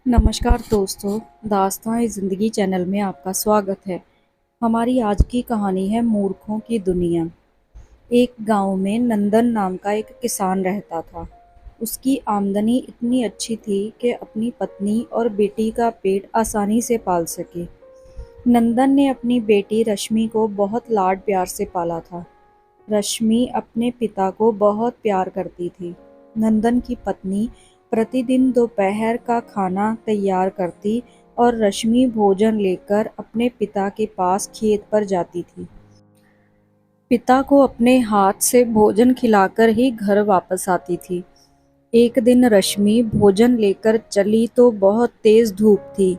नमस्कार दोस्तों, दास्तान ज़िंदगी चैनल में आपका स्वागत है। हमारी आज की कहानी है मूर्खों की दुनिया। एक गांव में नंदन नाम का एक किसान रहता था। उसकी आमदनी इतनी अच्छी थी कि अपनी पत्नी और बेटी का पेट आसानी से पाल सके। नंदन ने अपनी बेटी रश्मि को बहुत लाड प्यार से पाला था। रश्मि अपने पिता को बहुत प्यार करती थी। नंदन की पत्नी प्रतिदिन दोपहर का खाना तैयार करती और रश्मि भोजन लेकर अपने पिता के पास खेत पर जाती थी। पिता को अपने हाथ से भोजन खिलाकर ही घर वापस आती थी। एक दिन रश्मि भोजन लेकर चली तो बहुत तेज धूप थी।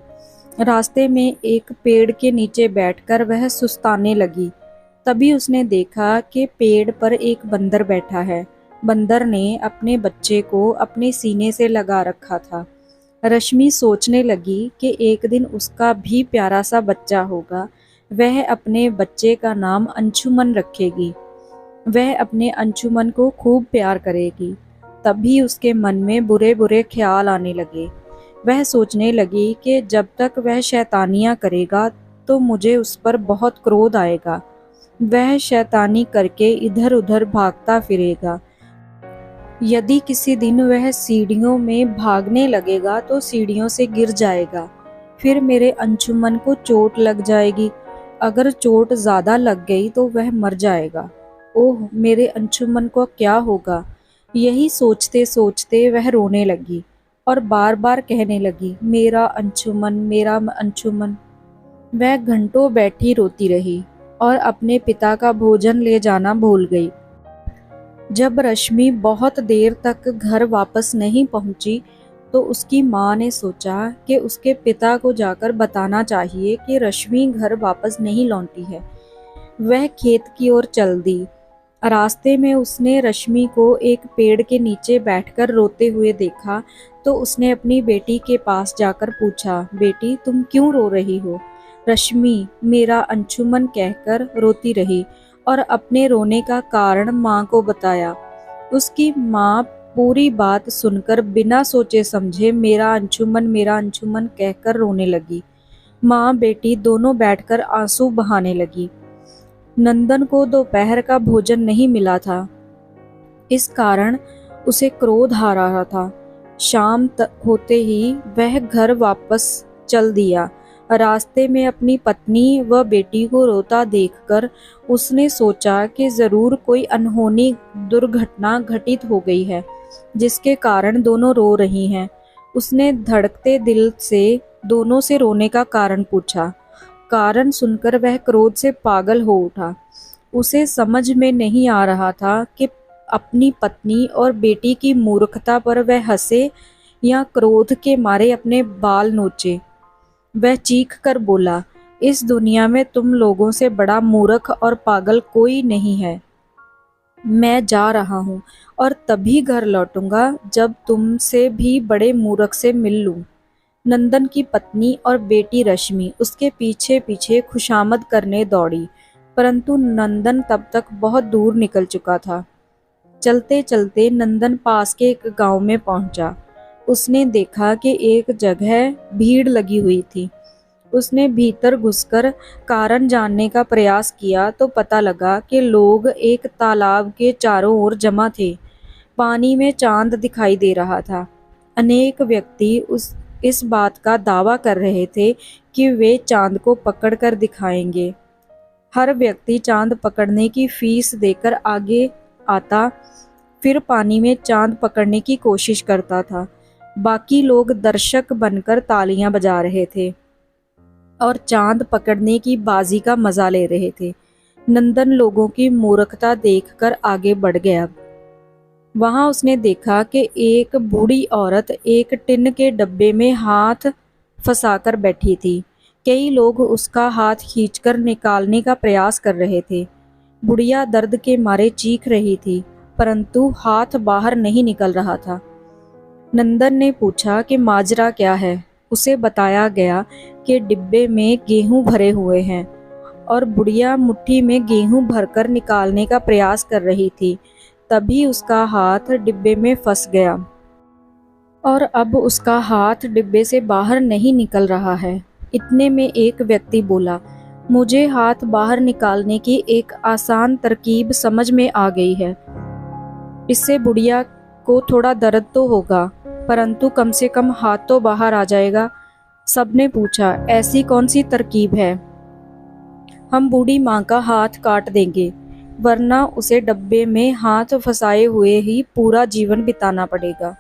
रास्ते में एक पेड़ के नीचे बैठकर वह सुस्ताने लगी। तभी उसने देखा कि पेड़ पर एक बंदर बैठा है। बंदर ने अपने बच्चे को अपने सीने से लगा रखा था। रश्मि सोचने लगी कि एक दिन उसका भी प्यारा सा बच्चा होगा। वह अपने बच्चे का नाम अंशुमन रखेगी। वह अपने अंशुमन को खूब प्यार करेगी। तभी उसके मन में बुरे बुरे ख्याल आने लगे। वह सोचने लगी कि जब तक वह शैतानियाँ करेगा तो मुझे उस पर बहुत क्रोध आएगा। वह शैतानी करके इधर उधर भागता फिरेगा। यदि किसी दिन वह सीढ़ियों में भागने लगेगा तो सीढ़ियों से गिर जाएगा। फिर मेरे अंशुमन को चोट लग जाएगी। अगर चोट ज़्यादा लग गई तो वह मर जाएगा। ओह, मेरे अंशुमन को क्या होगा। यही सोचते सोचते वह रोने लगी और बार बार कहने लगी, मेरा अंशुमन, मेरा अंशुमन। वह घंटों बैठी रोती रही और अपने पिता का भोजन ले जाना भूल गई। जब रश्मि बहुत देर तक घर वापस नहीं पहुंची तो उसकी माँ ने सोचा कि उसके पिता को जाकर बताना चाहिए कि रश्मि घर वापस नहीं लौटी है। वह खेत की ओर चल दी। रास्ते में उसने रश्मि को एक पेड़ के नीचे बैठकर रोते हुए देखा तो उसने अपनी बेटी के पास जाकर पूछा, बेटी तुम क्यों रो रही हो। रश्मि मेरा अंशुमन कहकर रोती रही और अपने रोने का कारण माँ को बताया। उसकी माँ पूरी बात सुनकर बिना सोचे समझे मेरा अंशुमन कहकर रोने लगी। माँ बेटी दोनों बैठकर आंसू बहाने लगी। नंदन को दोपहर का भोजन नहीं मिला था। इस कारण उसे क्रोध आ रहा था। शाम होते ही वह घर वापस चल दिया। रास्ते में अपनी पत्नी व बेटी को रोता देखकर उसने सोचा कि जरूर कोई अनहोनी दुर्घटना घटित हो गई है जिसके कारण दोनों रो रही हैं। उसने धड़कते दिल से दोनों से रोने का कारण पूछा। कारण सुनकर वह क्रोध से पागल हो उठा। उसे समझ में नहीं आ रहा था कि अपनी पत्नी और बेटी की मूर्खता पर वह हंसे या क्रोध के मारे अपने बाल नोचे। वह चीख कर बोला, इस दुनिया में तुम लोगों से बड़ा मूर्ख और पागल कोई नहीं है। मैं जा रहा हूँ और तभी घर लौटूंगा जब तुमसे भी बड़े मूर्ख से मिल लूं। नंदन की पत्नी और बेटी रश्मि उसके पीछे पीछे खुशामद करने दौड़ी, परंतु नंदन तब तक बहुत दूर निकल चुका था। चलते चलते नंदन पास के एक गांव में पहुंचा। उसने देखा कि एक जगह भीड़ लगी हुई थी। उसने भीतर घुसकर कारण जानने का प्रयास किया तो पता लगा कि लोग एक तालाब के चारों ओर जमा थे। पानी में चांद दिखाई दे रहा था। अनेक व्यक्ति इस बात का दावा कर रहे थे कि वे चांद को पकड़कर दिखाएंगे। हर व्यक्ति चांद पकड़ने की फीस देकर आगे आता, फिर पानी में चांद पकड़ने की कोशिश करता था। बाकी लोग दर्शक बनकर तालियां बजा रहे थे और चांद पकड़ने की बाजी का मजा ले रहे थे। नंदन लोगों की मूर्खता देखकर आगे बढ़ गया। वहां उसने देखा कि एक बूढ़ी औरत एक टिन के डब्बे में हाथ फंसाकर बैठी थी। कई लोग उसका हाथ खींचकर निकालने का प्रयास कर रहे थे। बुढ़िया दर्द के मारे चीख रही थी, परंतु हाथ बाहर नहीं निकल रहा था। नंदन ने पूछा कि माजरा क्या है। उसे बताया गया कि डिब्बे में गेहूं भरे हुए हैं और बुढ़िया मुट्ठी में गेहूं भरकर निकालने का प्रयास कर रही थी। तभी उसका हाथ डिब्बे में फंस गया और अब उसका हाथ डिब्बे से बाहर नहीं निकल रहा है। इतने में एक व्यक्ति बोला, मुझे हाथ बाहर निकालने की एक आसान तरकीब समझ में आ गई है। इससे बुढ़िया को थोड़ा दर्द तो होगा, परंतु कम से कम हाथ तो बाहर आ जाएगा। सबने पूछा, ऐसी कौन सी तरकीब है? हम बूढ़ी माँ का हाथ काट देंगे, वरना उसे डब्बे में हाथ फंसाए हुए ही पूरा जीवन बिताना पड़ेगा।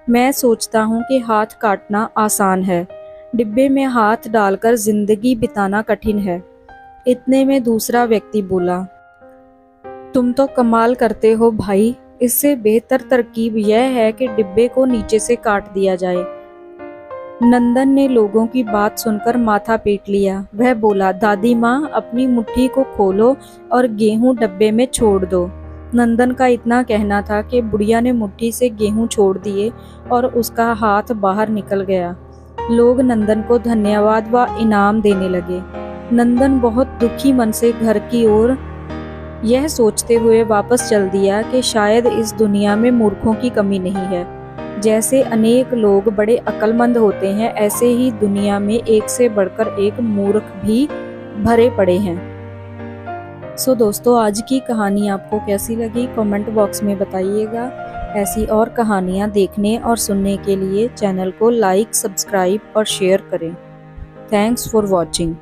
मैं सोचता हूँ कि हाथ काटना आसान है, डिब्बे में हाथ डालकर जिंदगी बिताना कठिन है। इतने में दूसरा व्यक्ति बोला, तुम तो कमाल करते हो भाई, इससे बेहतर तरकीब यह है कि डिब्बे को नीचे से काट दिया जाए। नंदन ने लोगों की बात सुनकर माथा पीट लिया। वह बोला, दादी माँ, अपनी मुट्ठी को खोलो और गेहूं डब्बे में छोड़ दो। नंदन का इतना कहना था कि बुढ़िया ने मुट्ठी से गेहूं छोड़ दिए और उसका हाथ बाहर निकल गया। लोग नंदन को धन्यवाद व इनाम देने लगे। नंदन बहुत दुखी मन से घर की ओर यह सोचते हुए वापस चल दिया कि शायद इस दुनिया में मूर्खों की कमी नहीं है। जैसे अनेक लोग बड़े अक्लमंद होते हैं, ऐसे ही दुनिया में एक से बढ़कर एक मूर्ख भी भरे पड़े हैं। सो दोस्तों, आज की कहानी आपको कैसी लगी कमेंट बॉक्स में बताइएगा। ऐसी और कहानियाँ देखने और सुनने के लिए चैनल को लाइक, सब्सक्राइब और शेयर करें। Thanks for watching.